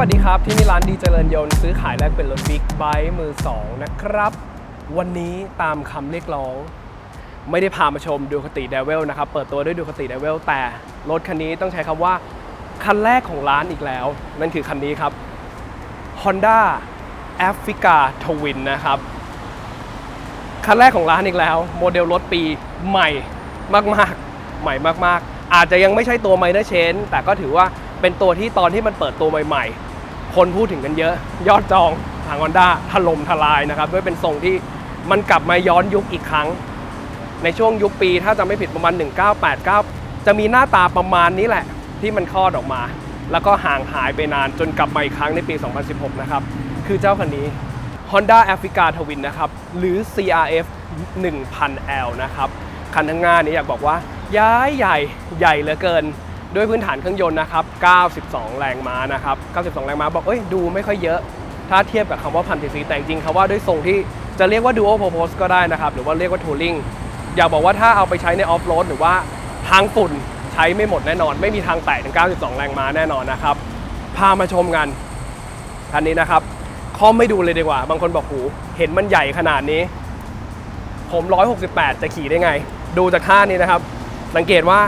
วัสดีครับที่นี่ร้านดีเจริญยนต์ซื้อขายแลกเป็นรถบิ๊กไบค์มือสองนะครับวันนี้ตามคำเรียกร้องไม่ได้พามาชมดูคติเดวิลนะครับเปิดตัวด้วยดูคติเดวิลแต่รถคันนี้ต้องใช้คำว่าคันแรกของร้านอีกแล้วนั่นคือคันนี้ครับ Honda Africa Twin นะครับคันแรกของร้านอีกแล้วโมเดลรถปีใหม่มากๆใหม่มากๆอาจจะยังไม่ใช่ตัว Minor Change แต่ก็ถือว่าเป็นตัวที่ตอนที่มันเปิดตัวใหม่ๆคนพูดถึงกันเยอะยอดจองทาง Honda ถล่มทลายนะครับด้วยเป็นทรงที่มันกลับมาย้อนยุคอีกครั้งในช่วงยุคปีถ้าจำไม่ผิดประมาณ1989จะมีหน้าตาประมาณนี้แหละที่มันคลอดออกมาแล้วก็ห่างหายไปนานจนกลับมาอีกครั้งในปี 2016 นะครับคือเจ้าคันนี้ Honda Africa Twin นะครับหรือ CRF 1000L นะครับคันข้างหน้านี้อยากบอกว่าใหญ่เหลือเกินด้วยพื้นฐานเครื่องยนต์นะครับ92 แรงม้านะครับ92 แรงม้าบอกดูไม่ค่อยเยอะถ้าเทียบกับคำว่า1000 cc แต่จริงๆคำว่าด้วยทรงที่จะเรียกว่า dual purpose ก็ได้นะครับหรือว่าเรียกว่า touring อยากบอกว่าถ้าเอาไปใช้ในออฟโรดหรือว่าทางฝุ่นใช้ไม่หมดแน่นอนไม่มีทางแตะถึง92 แรงม้าแน่นอนนะครับพามาชมกันคันนี้นะครับคอมไม่ดูเลยดีกว่าบางคนบอกหูเห็นมันใหญ่ขนาดนี้ผม168จะขี่ได้ไงดูจากท่านี้นะครับสังเกตว่า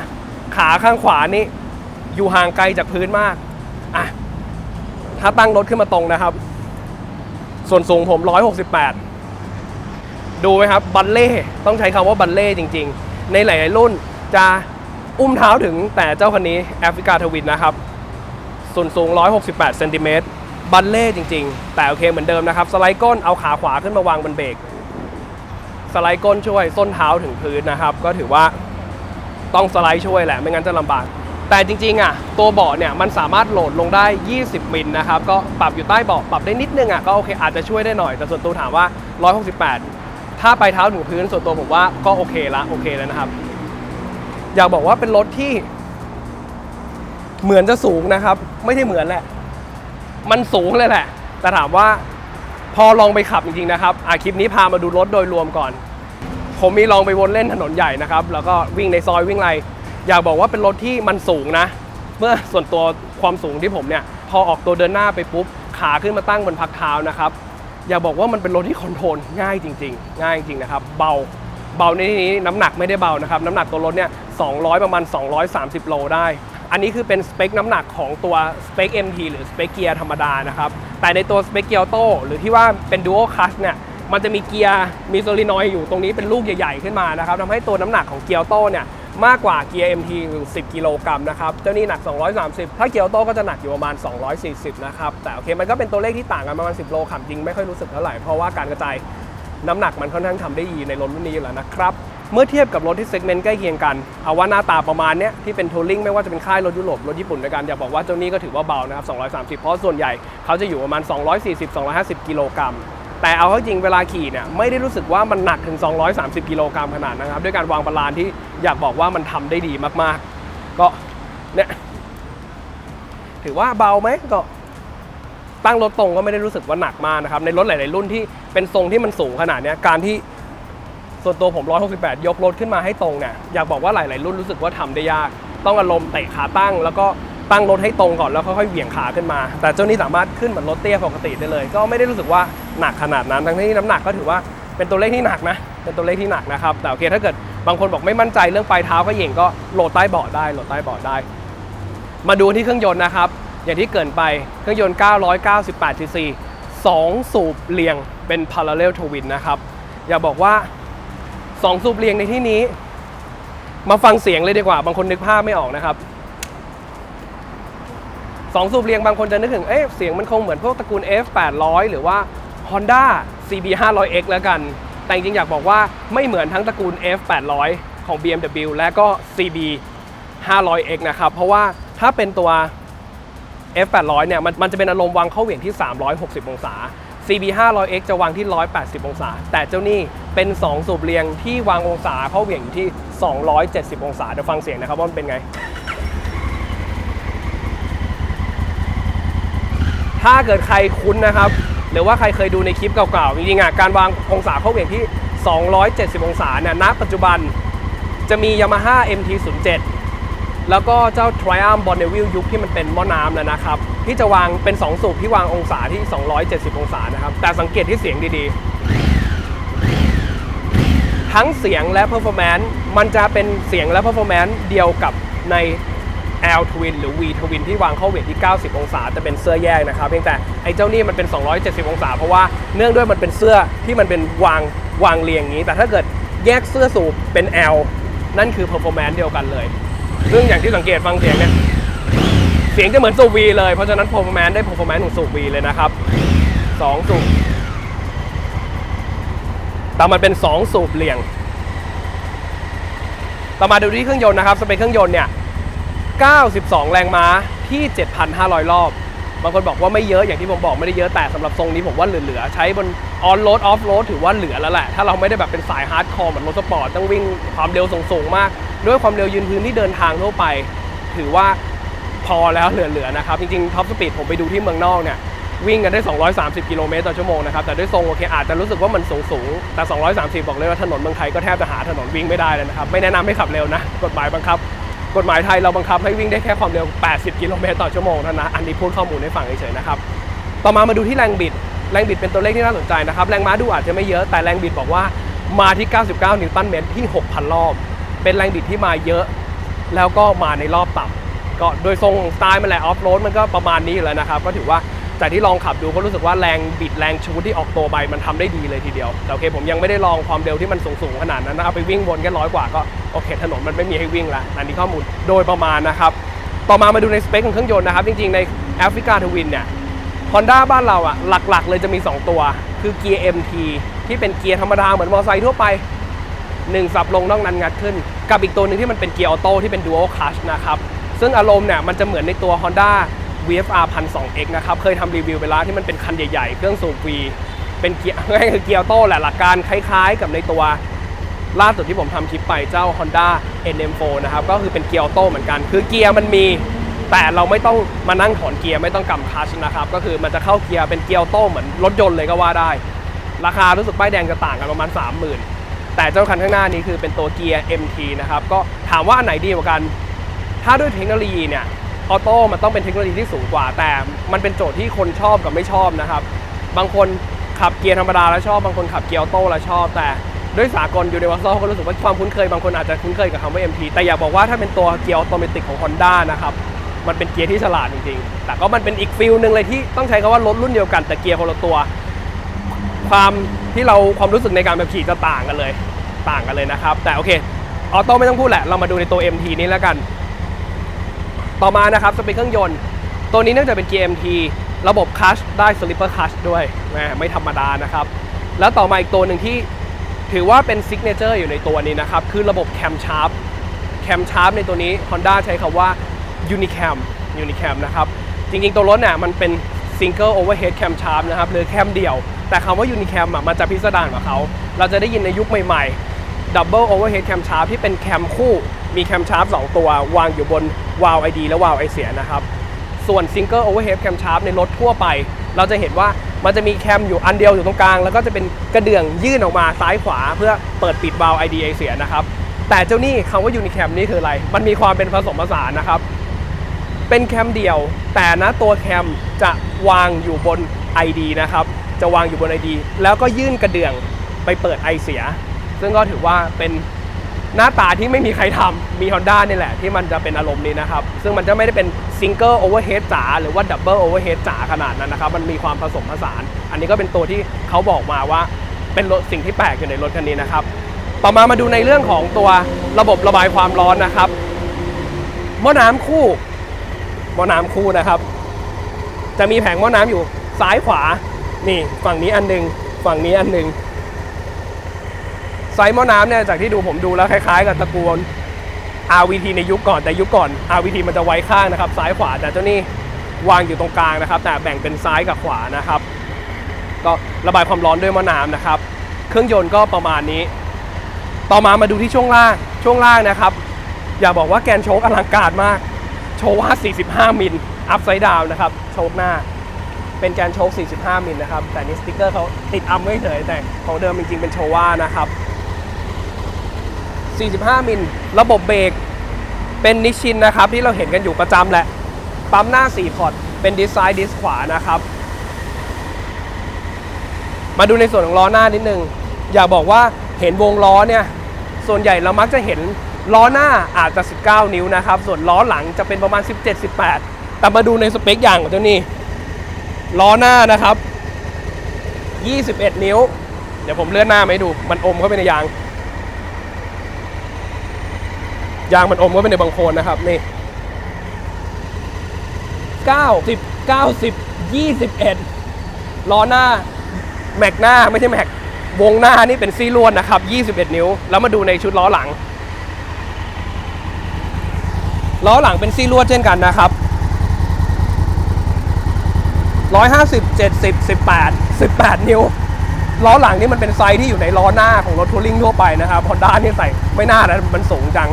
ขาข้างขวานี่อยู่ห่างไกลจากพื้นมากอ่ะถ้าตั้งรถขึ้นมาตรงนะครับส่วนสูงผม168ดูไหมครับบัลเล่ต้องใช้คำว่าบัลเล่จริงๆในหลายๆรุ่นจะอุ้มเท้าถึงแต่เจ้าคันนี้ Africa Twin นะครับส่วนสูง168เซนติเมตรบัลเล่จริงๆแต่โอเคเหมือนเดิมนะครับสไลด์ก้นเอาขาขวาขึ้นมาวางบนเบรกสไลด์ก้นช่วยส้นเท้าถึงพื้นนะครับก็ถือว่าต้องสไลด์ช่วยแหละไม่งั้นจะลำบากแต่จริงๆตัวเบาะเนี่ยมันสามารถโหลดลงได้20มิลนะครับก็ปรับอยู่ใต้เบาะปรับได้นิดนึงก็โอเคอาจจะช่วยได้หน่อยแต่ส่วนตัวถามว่า168ถ้าไปเท้าถึงพื้นส่วนตัวผมว่าก็โอเคแล้วนะครับอยากบอกว่าเป็นรถที่เหมือนจะสูงนะครับไม่ใช่เหมือนแหละมันสูงเลยแหละแต่ถามว่าพอลองไปขับจริงๆนะครับคลิปนี้พามาดูรถโดยรวมก่อนผมมีลองไปวนเล่นถนนใหญ่นะครับแล้วก็วิ่งในซอยวิ่งไรอยากบอกว่าเป็นรถที่มันสูงนะเมื่อส่วนตัวความสูงที่ผมเนี่ยพอออกตัวเดินหน้าไปปุ๊บขาขึ้นมาตั้งบนพักเท้านะครับอยากบอกว่ามันเป็นรถที่คอนโทรลง่ายจริงนะครับเบาในที่นี้น้ำหนักไม่ได้เบานะครับน้ำหนักตัวรถเนี่ย200ประมาณ230โลได้อันนี้คือเป็นสเปคน้ำหนักของตัวสเปค MT หรือสเปคเกียร์ธรรมดานะครับแต่ในตัวสเปคเกียร์ออโต้หรือที่ว่าเป็น Dual Clutch เนี่ยมันจะมีเกียร์มีโซลินอยด์อยู่ตรงนี้เป็นลูกใหญ่ๆขึ้นมานะครับทำให้ตัวน้ำหนักของเกียร์ออโต้เนี่ยมากกว่าเกียร์ MT ถึง10กิโลกรัมนะครับเจ้านี่หนัก230ถ้าเกียร์ออโต้ก็จะหนักอยู่ประมาณ240นะครับแต่โอเคมันก็เป็นตัวเลขที่ต่างกันประมาณ10โลขับจริงไม่ค่อยรู้สึกเท่าไหร่เพราะว่าการกระจายน้ำหนักมันค่อนข้างทำได้ดีในรถรุ่นนี้อยู่แล้วนะครับเมื่อเทียบกับรถที่เซกเมนต์ใกล้เคียงกันเอาว่าหน้าตาประมาณนี้ที่เป็นทัวริงไม่ว่าจะเป็นค่ายรถยุโรปรถญี่ปุ่นด้วยกันอยากบอกว่าเจ้านี้ก็ถือว่าเบานะครับ230เพราะส่วนใหญ่เขาจะอยู่ประมาณ240-250กิโลกรัมแต่เอาเข้าจริงเวลาขี่เนี่ยไม่ได้รู้สึกว่ามันหนักถึง230กิโลกรัมขนาดนะครับด้วยการวางบาลานซ์ที่อยากบอกว่ามันทำได้ดีมากๆก็เนี่ยถือว่าเบาไหมก็ตั้งรถตรงก็ไม่ได้รู้สึกว่าหนักมากนะครับในรถหลายๆรุ่นที่เป็นทรงที่มันสูงขนาดนี้การที่ส่วนตัวผม168ยกรถขึ้นมาให้ตรงเนี่ยอยากบอกว่าหลายๆรุ่นรู้สึกว่าทำได้ยากต้องอารมณ์เตะขาตั้งแล้วก็ตั้งรถให้ตรงก่อนแล้วค่อยๆเหวี่ยงขาขึ้นมาแต่เจ้านี้สามารถขึ้นเหมือนรถเตี้ยปกติได้เลยก็ไม่ได้รู้สึกว่าหนักขนาดนั้นทั้งที่น้ำหนักก็ถือว่าเป็นตัวเลขที่หนักนะเป็นตัวเลขที่หนักนะครับแต่โอเคถ้าเกิดบางคนบอกไม่มั่นใจเรื่องปลายเท้าก็เหย่งก็โหลดใต้เบาะได้มาดูที่เครื่องยนต์นะครับอย่างที่เกริ่นไปเครื่องยนต์998 cc 2สูบเรียงเป็น parallel twin นะครับอย่าบอกว่า2สูบเรียงในที่นี้มาฟังเสียงเลยดีกว่าบางคนนึกภาพไม่ออกนะครับ2สูบเรียงบางคนจะนึกถึงเสียงมันคงเหมือนพวกตระกูล F800 หรือว่า Honda CB500X แล้วกันแต่จริงๆอยากบอกว่าไม่เหมือนทั้งตระกูล F800 ของ BMW และก็ CB500X นะครับเพราะว่าถ้าเป็นตัว F800 เนี่ยมันจะเป็นอารมณ์วางเข้าเหวี่ยงที่360องศาCB500X จะวางที่180องศาแต่เจ้านี่เป็น2สูบเรียงที่วางองศาเข้าเหวี่ยงอยู่ที่270องศาเดี๋ยวฟังเสียงนะครับว่ามันเป็นไงถ้าเกิดใครคุ้นนะครับหรือว่าใครเคยดูในคลิปเก่าๆจริงๆการวางองศาเข้าเหวี่ยงที่270องศาเนี่ยณปัจจุบันจะมี Yamaha MT-07 แล้วก็เจ้า Triumph Bonneville ยุคที่มันเป็นหม้อน้ำนะครับที่จะวางเป็น2สูบที่วางองศาที่270องศานะครับแต่สังเกตที่เสียงดีๆทั้งเสียงและ performance มันจะเป็นเสียงและ performance เดียวกับใน L Twin หรือ V Twin ที่วางเข้าเวทที่90องศาจะเป็นเสื้อแยกนะครับเพียงแต่ไอ้เจ้านี่มันเป็น270องศาเพราะว่าเนื่องด้วยมันเป็นเสื้อที่มันเป็นวางเรียงอย่างนี้แต่ถ้าเกิดแยกเสื้อสูบเป็น L นั่นคือ performance เดียวกันเลยซึ่งอย่างที่สังเกตฟังเสียงเนี่ยเสียงจะเหมือนสูบ V เลยเพราะฉะนั้น performance ได้ performance ของสูบ V เลยนะครับ2สูบแต่มันเป็น2สูบเรียงต่อมาดูที่เครื่องยนต์นะครับสเปคเครื่องยนต์เนี่ย92แรงม้าที่ 7,500 รอบบางคนบอกว่าไม่เยอะอย่างที่ผมบอกไม่ได้เยอะแต่สำหรับทรงนี้ผมว่าเหลือๆใช้บนออนโรดออฟโรดถือว่าเหลือแล้วแหละถ้าเราไม่ได้แบบเป็นสายฮาร์ดคอร์เหมือนรถสปอร์ตต้องวิ่งความเร็วสูงมากด้วยความเร็วยืนพื้นที่เดินทางทั่วไปถือว่าพอแล้วเหลือๆนะครับจริงๆท็อปสปีดผมไปดูที่เมืองนอกเนี่ยวิ่งกันได้230กิโลเมตรต่อชั่วโมงนะครับแต่ด้วยทรงโอเคอาจจะรู้สึกว่ามันสูงแต่230บอกเลยว่าถนนเมืองไทยก็แทบจะหาถนนวิ่งไม่ได้เลยนะครับไม่แนะนำให้ขับเร็วนะกฎหมายบังคับกฎหมายไทยเราบังคับให้วิ่งได้แค่ความเร็ว80กิโลเมตรต่อชั่วโมงเท่านั้นอันนี้พูดข้อมูลให้ฟังเฉยๆนะครับต่อมาดูที่แรงบิดเป็นตัวเลขที่น่าสนใจนะครับแรงม้าดูอาจจะไม่เยอะแต่แรงบิดบอกว่ามาที่99นิวตันเมตรที่ 6,000 รอบเป็นแรงบิดที่มาเยอะแล้วก็มาในรอบต่ำก็โดยทรงสไตล์มันแหละออฟโรดมันก็ประมาณนี้อยู่แล้วนะครับก็ถือว่าจากที่ลองขับดูก็รู้สึกว่าแรงบิดแรงชูดที่ออกตัวไปมันทำได้ดีเลยทีเดียวแต่โอเคผมยังไม่ได้ลองความเร็วที่มันสูงขนาดนั้นนะเอาไปวิ่งวนแค่100 กว่าก็โอเคถนนมันไม่มีให้วิ่งละอันนี้ข้อมูลโดยประมาณนะครับต่อมาดูในสเปคของเครื่องยนต์นะครับจริงๆในแอฟริกาทวินเนี่ย Honda บ้านเราอ่ะหลักๆเลยจะมี2ตัวคือเกียร์ MT ที่เป็นเกียร์ธรรมดาเหมือนมอเตอร์ไซค์ทั่วไป1สับลงนอกนั้นงัดขึ้นกับอีกตัวนึงที่มันเป็นเกียร์ออโต้ที่เป็น Dual Clutch นะครับซึ่งอารมณ์เนี่ยมันจะเหมือนในตัว Honda VFR 1002X นะครับเคยทำรีวิวไปแล้วที่มันเป็นคันใหญ่ๆเครื่องสูบ V เป็นเกียร์คือเกียร์ออโต้แหละหลักการคล้ายๆกับในตัวล่าสุดที่ผมทำคลิปไปเจ้า Honda NM4 นะครับก็คือเป็นเกียร์ออโต้เหมือนกันคือเกียร์มันมีแต่เราไม่ต้องมานั่งถอนเกียร์ไม่ต้องกำคลัตช์นะครับก็คือมันจะเข้าเกียร์เป็นเกียร์ออโต้เหมือนรถยนต์เลยก็ว่าได้ราคารู้สึกป้ายแดงจะต่างกันประมาณ 30,000 แต่เจ้าคันข้างหน้านี้คือเป็นตัวเกียร์ MT นะครับก็ถามว่าอันไหนดีกว่ากันถ้าด้วยเทคโนโลยีเนี่ยออโต้มันต้องเป็นเทคโนโลยีที่สูงกว่าแต่มันเป็นโจทย์ที่คนชอบกับไม่ชอบนะครับบางคนขับเกียร์ธรรมดาแล้วชอบบางคนขับเกียร์ออโต้แล้วชอบแต่ด้วยสากลยูนิเวอร์แซลก็รู้สึกว่าความคุ้นเคยบางคนอาจจะคุ้นเคยกับคำว่า MT แต่อยากบอกว่าถ้าเป็นตัวเกียร์ออโตเมติกของ Honda นะครับมันเป็นเกียร์ที่ฉลาดจริงๆแต่ก็มันเป็นอีกฟิลนึงเลยที่ต้องใช้คำว่ารถรุ่นเดียวกันแต่เกียร์คนละตัวความรู้สึกในการแบบขี่จะต่างกันเลยนะครับแต่โอเคออโต้ไม่ต้องพูดแหละเรามาดูในตัว MT นี้แล้วกันต่อมานะครับสเปคเครื่องยนต์ตัวนี้เนื่องจากเป็นเกียร์ MT ระบบคลัตช์ได้ slipper clutch ด้วยไม่ธรรมดานะครับแล้วต่อมาอีกตัวหนึ่งที่ถือว่าเป็นซิกเนเจอร์อยู่ในตัวนี้นะครับคือระบบแคมชาร์ปในตัวนี้ Honda ใช้คำว่า Unicam นะครับจริงๆตัวรถเนี่ยมันเป็น Single Overhead Cam Sharp นะครับหรือแคมเดี่ยวแต่คำว่า Unicam มันจะพิสดารกว่าเขาเราจะได้ยินในยุคใหม่ๆ Double Overhead Cam Sharp ที่เป็นแคมคู่มีแคมชาร์ป2ตัววางอยู่บนวาล์ว ID และวาล์วไอเสียนะครับส่วน Single Overhead Cam Sharp ในรถทั่วไปเราจะเห็นว่ามันจะมีแคมอยู่อันเดียวอยู่ตรงกลางแล้วก็จะเป็นกระเดื่องยื่นออกมาซ้ายขวาเพื่อเปิดปิดวาล์ว ID ไอเสียนะครับแต่เจ้านี่คำว่า Unicam นี่คืออะไรมันมีความเป็นผสมผสานนะครับเป็นแคมเดี่ยวแต่นะตัวแคมจะวางอยู่บน ID นะครับจะวางอยู่บน ID แล้วก็ยื่นกระเดื่องไปเปิดไอเสียซึ่งก็ถือว่าเป็นหน้าตาที่ไม่มีใครทำมี Honda นี่แหละที่มันจะเป็นอารมณ์นี้นะครับซึ่งมันจะไม่ได้เป็น Single Overhead จ๋าหรือว่า Double Overhead จ๋าขนาดนั้นนะครับมันมีความผสมผสานอันนี้ก็เป็นตัวที่เขาบอกมาว่าเป็นสิ่งที่แปลกอยู่ในรถคันนี้นะครับต่อมาดูในเรื่องของตัวระบบระบายความร้อนนะครับหม้อน้ำคู่นะครับจะมีแผงหม้อน้ำอยู่ซ้ายขวานี่ฝั่งนี้อันนึงฝั่งนี้อันนึงไซส์หม้อน้ำเนี่ยจากที่ผมดูแล้วคล้ายๆกับตระกูล RVT ในยุคก่อนแต่ยุคก่อน RVT มันจะไว้ข้างนะครับซ้ายขวาแต่เจ้านี่วางอยู่ตรงกลางนะครับแต่แบ่งเป็นซ้ายกับขวานะครับก็ระบายความร้อนด้วยหม้อน้ำนะครับเครื่องยนต์ก็ประมาณนี้ต่อมาดูที่ช่วงล่างนะครับอย่าบอกว่าแกนโชคอลังการมากโชว่า45มิลอัพไซด์ดาวนะครับโชคหน้าเป็นแกนโชค45มิลนะครับแต่นี่สติ๊กเกอร์เขาติดอัพไม่เฉยแต่ของเดิมจริงๆเป็นโชว่านะครับ45มิลระบบเบรก เป็นนิชชินนะครับที่เราเห็นกันอยู่ประจำแหละปั๊มหน้า4พอร์ตเป็นดิสซ้ายดิสขวานะครับมาดูในส่วนของล้อหน้านิดนึงอยากบอกว่าเห็นวงล้อเนี่ยส่วนใหญ่เรามักจะเห็นล้อหน้าอาจจะ19นิ้วนะครับส่วนล้อหลังจะเป็นประมาณ17-18แต่มาดูในสเปคอย่างของเจ้านี่ล้อหน้านะครับ21นิ้วเดี๋ยวผมเลื่อนหน้ามาให้ดูมันอมเข้าไปในยางมันอมเข้าไปในบังโคลนนะครับนี่9 10 90 21ล้อหน้าแม็กหน้าไม่ใช่แม็กวงหน้านี่เป็นซี่ลวดนะครับ21นิ้วแล้วมาดูในชุดล้อหลังเป็นซี่ลวดเช่นกันนะครับ150 70 18 นิ้วล้อหลังนี่มันเป็นไซส์ที่อยู่ในล้อหน้าของรถทัวริงทั่วไปนะครับฮอนด้านี่ใส่ไม่น่านะมันสูงจัง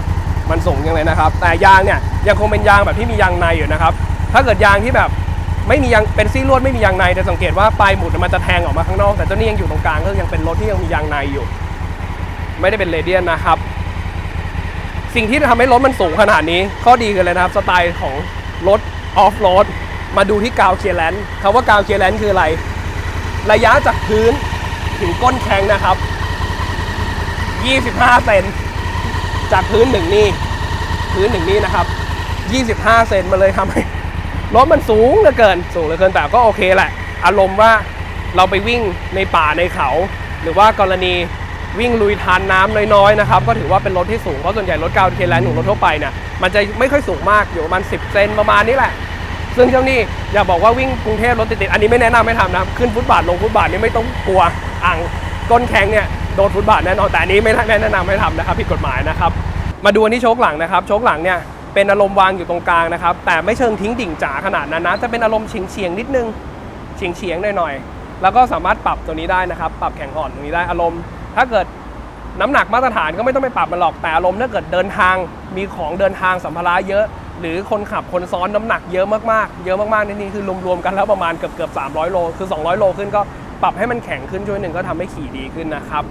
มันสูงยังเลยนะครับแต่ยางเนี่ยยังคงเป็นยางแบบที่มียางในอยู่นะครับถ้าเกิดยางที่แบบไม่มียางเป็นซี่ลวดไม่มียางในจะสังเกตว่าปลายหมุดมันจะแทงออกมาข้างนอกแต่เจ้านี่ยังอยู่ตรงกลางก็ยังเป็นรถที่ยังมียางในอยู่ไม่ได้เป็นเรเดียนนะครับสิ่งที่ทำให้รถมันสูงขนาดนี้ข้อดีกันเลยนะครับสไตล์ของรถออฟโรดมาดูที่กาวเคลียร์แลนซ์คำว่ากาวเคลียร์แลนซ์คืออะไรระยะจากพื้นถึงก้นแข้งนะครับ25เซนจากพื้นถึงนี่นะครับ25เซนมาเลยทำให้รถมันสูงเหลือเกินแต่ก็โอเคแหละอารมณ์ว่าเราไปวิ่งในป่าในเขาหรือว่ากรณีวิ่งลุยทานน้ำน้อยๆนะครับก็ถือว่าเป็นรถที่สูงเพราะส่วนใหญ่รถกาวเคลียร์แลนซ์ของรถทั่วไปเนี่ยมันจะไม่ค่อยสูงมากอยู่ประมาณ10เซนประมาณนี้แหละซึ่งเจ้านี่อย่าบอกว่าวิ่งกรุงเทพรถติดๆอันนี้ไม่แนะนำให้ทำนะขึ้นฟุตบาทลงฟุตบาทนี่ไม่ต้องกลัวอ่างก้นแข็งเนี่ยโดนฟุตบาทแน่นอนแต่อันนี้ไม่แนะนำให้ทำนะครับผิดกฎหมายนะครับมาดูอันที่โชคหลังนะครับโชคหลังเนี่ยเป็นอารมณ์วางอยู่ตรงกลางนะครับแต่ไม่เชิงทิ้งดิ่งจ๋าขนาดนั้นนะจะเป็นอารมณ์เฉียงนิดนึงเฉียงหน่อยๆแล้วก็สามารถปรับตัวนี้ได้นะครับปรับแข็งอ่อนตรงนี้ได้อารมณ์ถ้าเกิดน้ำหนักมาตรฐานก็ไม่ต้องไปปรับมันหรอกแต่อารมณ์ถ้าเกิดเดินทางมีของเดินทางสัมภาระเยอะหรือคนขับคนซ้อนน้ำหนักเยอะมากๆนี่คือรวมๆกันแล้วประมาณเกือบ300โลคือ200โลขึ้นก็ปรับให้มันแข็งขึ้นช่วยหนึ่งก็ทำให้ขี่ดีขึ้นนะครับ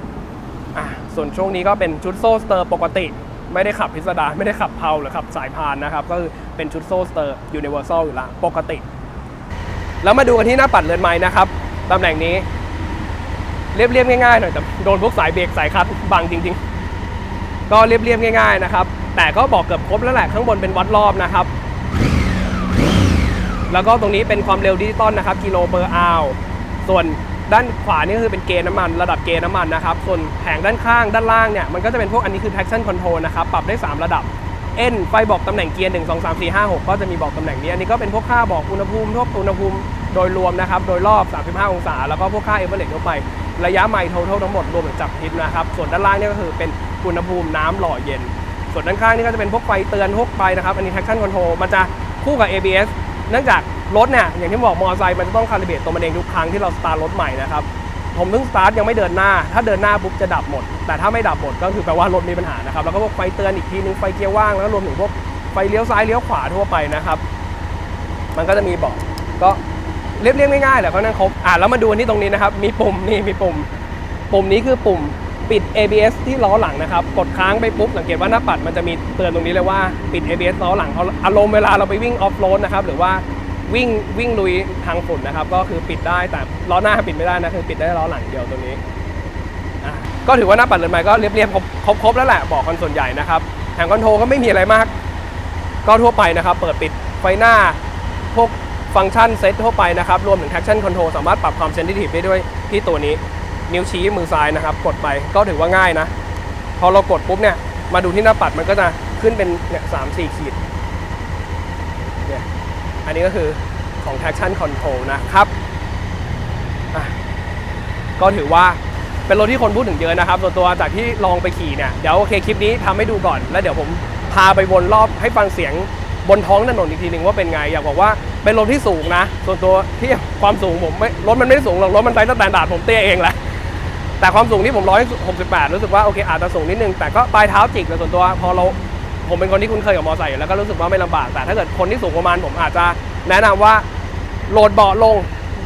ส่วนช่วงนี้ก็เป็นชุดโซ่สเตอร์ปกติไม่ได้ขับพิสดารไม่ได้ขับเพาหรือขับสายพานนะครับก็คือเป็นชุดโซ่สเตอร์ยูนิเวอร์แซลอยู่ละปกติแล้วมาดูกันที่หน้าปัดเรือนไม้นะครับตำแหน่งนี้เรียบง่ายๆหน่อยแต่โดนพวกสายเบรกสายคัทบังจริงๆก็เรียบง่ายๆนะครับแต่ก็บอกเกือบครบแล้วแหละข้างบนเป็นวัดรอบนะครับแล้วก็ตรงนี้เป็นความเร็วดิจิตอลนะครับกิโลเปอร์อาวส่วนด้านขวานี่ก็คือเป็นเกณฑ์น้ำมันระดับเกณฑ์น้ำมันนะครับส่วนแผงด้านข้างด้านล่างเนี่ยมันก็จะเป็นพวกอันนี้คือ traction control นะครับปรับได้3ระดับ N ไฟบอกตำแหน่งเกียร์1 2 3 4 5 6ก็จะมีบอกตำแหน่งนี้อันนี้ก็เป็นพวกค่าบอกอุณหภูมิโดยรวมนะครับโดยรอบ35องศาแล้วก็พวกค่าเอเวอเรจทั่วไประยะไมล์ทั้งหมดรวมถึงจับทิศนะครับส่วนด้านล่างนี่ก็คือเป็นอุณหภูมิน้ำหล่อเย็นส่วนด้านข้างนี่ก็จะเป็นพวกไฟเตือนพวกไฟนะครับอันนี้ traction control มันจะคู่กับ ABS เนื่องจากรถเนี่ยอย่างที่บอกมอเตอร์ไซค์มันจะต้องคาลิเบรตตัวมันเองทุกครั้งที่เราสตาร์ทรถใหม่นะครับผมเพิ่งสตาร์ทยังไม่เดินหน้าถ้าเดินหน้าปุ๊บจะดับหมดแต่ถ้าไม่ดับหมดก็คือแปลว่ารถมีปัญหานะครับแล้วก็พวกไฟเตือนอีกทีนึงไฟเกียร์ว่างแล้วรวมถึงพวกไฟเลี้ยวซ้ายเลี้ยวขวาทั่วไปนะครับมันก็จะมีบอกก็เรียบง่ายๆแหละเพราะนั้นครบแล้วมาดูที่ตรงนี้นะครับมีปุ่มนี่มีปุ่มนี้คือปุ่มปิด ABS ที่ล้อหลังนะครับกดค้างไปปุ๊บสังเกตว่าหน้าปัดมันจะมีเตือนตรงนี้เลยว่าปิด ABS ล้อหลังอารมณ์เวลาเราไปวิ่งออฟโรดนะครับหรือว่าวิ่งลุยทางฝุ่นนะครับก็คือปิดได้แต่ล้อหน้าปิดไม่ได้นะคือปิดได้ล้อหลังเดียวตรงนี้ก็ถือว่าหน้าปัดเรือนไม้ก็เรียบครบแล้วแหละบอกกันส่วนใหญ่นะครับแผงคอนโทรลก็ไม่มีอะไรมากก็ทั่วไปนะครับเปิดปิดไฟหน้าพวกฟังก์ชันเซ็ตทั่วไปนะครับรวมถึง traction control สามารถปรับความเซนซิทีฟได้ด้วยที่ตัวนี้นิ้วชี้มือซ้ายนะครับกดไปก็ถือว่าง่ายนะพอเรากดปุ๊บเนี่ยมาดูที่หน้าปัดมันก็จะขึ้นเป็นเนี่ย3-4 ขีดเนี่ยอันนี้ก็คือของ traction control นะครับก็ถือว่าเป็นรถที่คนพูดถึงเยอะนะครับส่วนตัวจากที่ลองไปขี่เนี่ยเดี๋ยวโอเคคลิปนี้ทำให้ดูก่อนแล้วเดี๋ยวผมพาไปวนรอบให้ฟังเสียงบนท้องถนนอีกทีหนึ่งว่าเป็นไงอยากบอกว่าเป็นรถที่สูงนะส่วนตัวที่ความสูงผมรถมันไม่ได้สูงหรอกรถมันไซส์สแตนดาร์ดผมเตี้ยเองแหละแต่ความสูงที่ผม168รู้สึกว่าโอเคอาจจะสูงนิดนึงแต่ก็ปลายเท้าจิกแต่ส่วนตัวพอผมเป็นคนที่คุ้นเคยกับมอเตอร์ไซค์แล้วก็รู้สึกว่าไม่ลำบากแต่ถ้าเกิดคนที่สูงประมาณผมอาจจะแนะนำว่าโหลดเบาะลง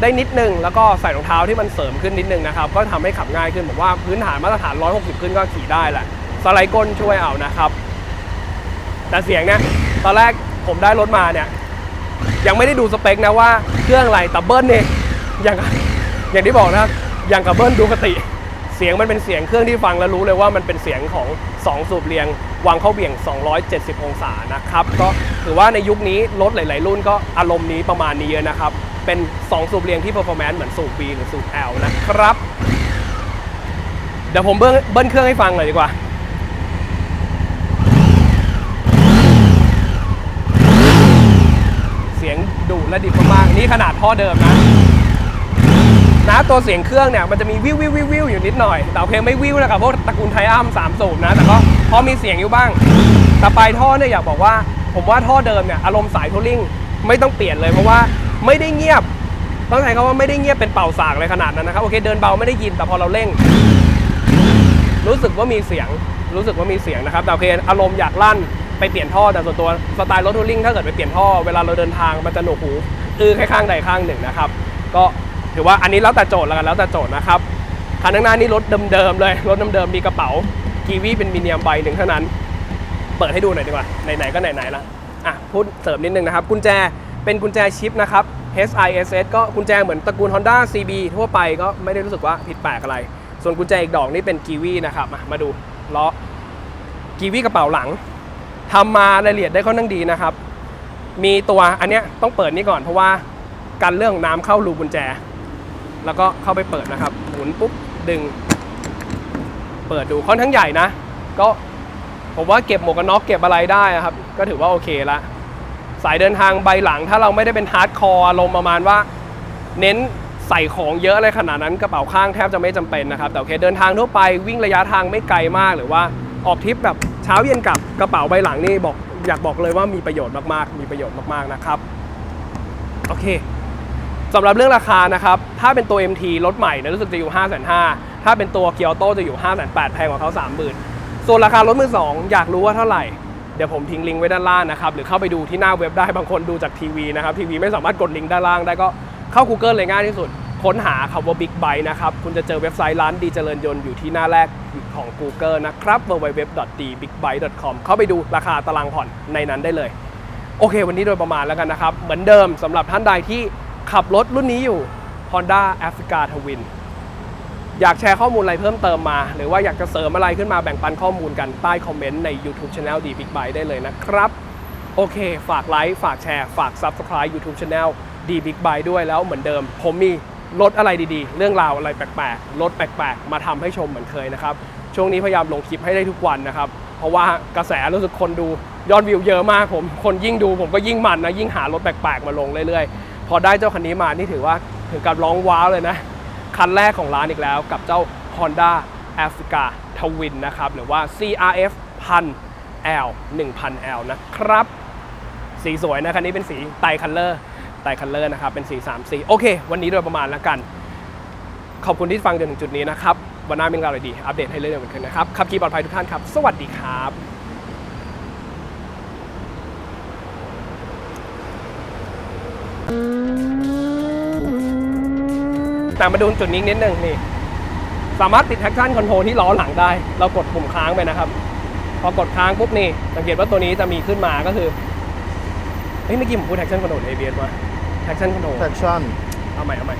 ได้นิดนึงแล้วก็ใส่รองเท้าที่มันเสริมขึ้นนิดนึงนะครับก็ทำให้ขับง่ายขึ้นผมว่าพื้นฐานมาตรฐาน160ขึ้นก็ขี่ได้แหละสไลด์ก้นช่วยเอานะครับ แต่เสียงเนี่ยตอนแรกผมได้รถมาเนี่ยยังไม่ได้ดูสเปคนะว่าเครื่องอะไรแต่เบิ้ลเนี่ยอย่างที่บอกนะครับอย่างกับเบิ้ลดูคติเสียงมันเป็นเสียงเครื่องที่ฟังแล้วรู้เลยว่ามันเป็นเสียงของ2สูบเรียงวางเข้าเบี่ยง270องศานะครับก็ถือว่าในยุคนี้รถหลายๆรุ่นก็อารมณ์นี้ประมาณนี้เยอะนะครับเป็น2สูบเรียงที่ performance เหมือนสูบ B หรือสูบ L นะครับเดี๋ยวผมเบิ้ลเครื่องให้ฟังหน่อยดีกว่าเสียงดุและดิบมากๆนี่ขนาดท่อเดิมนะตัวเสียงเครื่องเนี่ยมันจะมีวิวอยู่นิดหน่อยแต่เพลงไม่วิวนะครับพวกตระกูลไทอัม3สูบนะแต่ก็พอมีเสียงอยู่บ้างแต่ปลายท่อเนี่ยอยากบอกว่าผมว่าท่อเดิมเนี่ยอารมณ์สายทัวริ่งไม่ต้องเปลี่ยนเลยเพราะว่าไม่ได้เงียบต้องใช้คำว่าไม่ได้เงียบเป็นเป่าสากเลยขนาดนั้นนะครับโอเคเดินเบาไม่ได้ยินแต่พอเราเร่งรู้สึกว่ามีเสียงนะครับแต่โอเคอารมณ์อยากลั่นไปเปลี่ยนท่อแต่ส่วนตัวสไตล์รถทัวริ่งถ้าเกิดไปเปลี่ยนท่อเวลาเราเดินทางมันจะหนวกหูแค่ข้างใดข้างหนึ่งนะครับก็ถือว่าอันนี้แล้วแต่โจทย์แล้วกันแล้วแต่โจทย์นะครับคันข้างหน้านี่รถเดิมๆเลยรถเดิมๆมีกระเป๋ากีวีเป็นมิเนียมใบหนึ่งเท่านั้นเปิดให้ดูหน่อยดีกว่าไหนๆก็ไหนๆละพูดเสริมนิดนึงนะครับกุญแจเป็นกุญแจชิปนะครับ HISS ก็กุญแจเหมือนตระกูล Honda CB ทั่วไปก็ไม่ได้รู้สึกว่าผิดแปลกอะไรส่วนกุญแจอีกดอกนี่เป็นกีวีนะครับมาดูล้อกีวีกระเป๋าหลังทำมารายละเอียดได้ค่อนข้างดีนะครับมีตัวอันเนี้ยต้องเปิดนี่ก่อนเพราะว่ากันเรื่องน้ำเข้ารูกุญแจแล้วก็เข้าไปเปิดนะครับหมุนปุ๊บดึงเปิดดูค่อนข้างใหญ่นะก็ผมว่าเก็บหมวกกันน็อกเก็บอะไรได้ครับก็ถือว่าโอเคละสายเดินทางใบหลังถ้าเราไม่ได้เป็นฮาร์ดคอร์อารมณ์ประมาณว่าเน้นใส่ของเยอะอะไรขนาดนั้นกระเป๋าข้างแทบจะไม่จำเป็นนะครับแต่โอเคเดินทางทั่วไปวิ่งระยะทางไม่ไกลมากหรือว่าออกทริปแบบเช้าเย็นกลับกระเป๋าใบหลังนี่อยากบอกเลยว่ามีประโยชน์มากๆนะครับโอเคสำหรับเรื่องราคานะครับถ้าเป็นตัว MT รถใหม่เนี่ยรู้สึกจะอยู่ 550,000 ถ้าเป็นตัว Kia Auto จะอยู่ 580,000 แพงกว่าเขา 30,000 ส่วนราคารถมือ2อยากรู้ว่าเท่าไหร่เดี๋ยวผมทิ้งลิงก์ไว้ด้านล่างนะครับหรือเข้าไปดูที่หน้าเว็บได้บางคนดูจากทีวีนะครับทีวีไม่สามารถกดลิงก์ด้านล่างได้ก็เข้า Google เลยง่ายที่สุดค้นหาคำว่า Big Bike นะครับคุณจะเจอเว็บไซต์ร้านดีเจริญยนต์อยู่ที่หน้าแรกของ Google นะครับ www.dbigbike.com เข้าไปดูราคาตารางผ่อนในนั้นได้เลยโอเควันนี้โดยประมาณแล้วกันนะครับเหมือนเดิมสำหรับท่านใดที่ขับรถรุ่นนี้อยู่ Honda Africa Twin อยากแชร์ข้อมูลอะไรเพิ่มเติมมาหรือว่าอยากจะเสริมอะไรขึ้นมาแบ่งปันข้อมูลกันใต้คอมเมนต์ใน YouTube Channel D Big Bike ได้เลยนะครับโอเคฝากไลค์ฝากแชร์ฝาก Subscribe YouTube Channel D Big Bike ด้วยแล้วเหมือนเดิมผมมีรถอะไรดีๆเรื่องราวอะไรแปลกๆรถแปลกๆมาทำให้ชมเหมือนเคยนะครับช่วงนี้พยายามลงคลิปให้ได้ทุกวันนะครับเพราะว่ากระแสรู้สึกคนดูยอดวิวเยอะมากคนยิ่งดูผมก็ยิ่งมันนะยิ่งหารถแปลกๆมาลงเรื่อยๆพอได้เจ้าคันนี้มานี่ถือว่าถึงกับร้องว้าวเลยนะคันแรกของร้านอีกแล้วกับเจ้า Honda Africa Twin นะครับหรือว่า CRF 1000L 1000L นะครับสีสวยนะคันนี้เป็นสีไตรคัลเลอร์นะครับเป็นสี3สีโอเควันนี้โดยประมาณแล้วกันขอบคุณที่ฟังจนถึงจุดนี้นะครับวันหน้ามีอะไรดีอัปเดตให้เรื่อยๆเหมือนกันนะครับขับขี่ปลอดภัยทุกท่านครับสวัสดีครับแต่มาดูจุดนี้นิดนึงนี่สามารถติด traction control ที่ล้อหลังได้เรากดปุ่มค้างไปนะครับพอกดค้างปุ๊บนี่สังเกตว่าตัวนี้จะมีขึ้นมาก็คือเมื่อกี้ผมพูด traction control ABS ว่า traction control traction เอาใหม่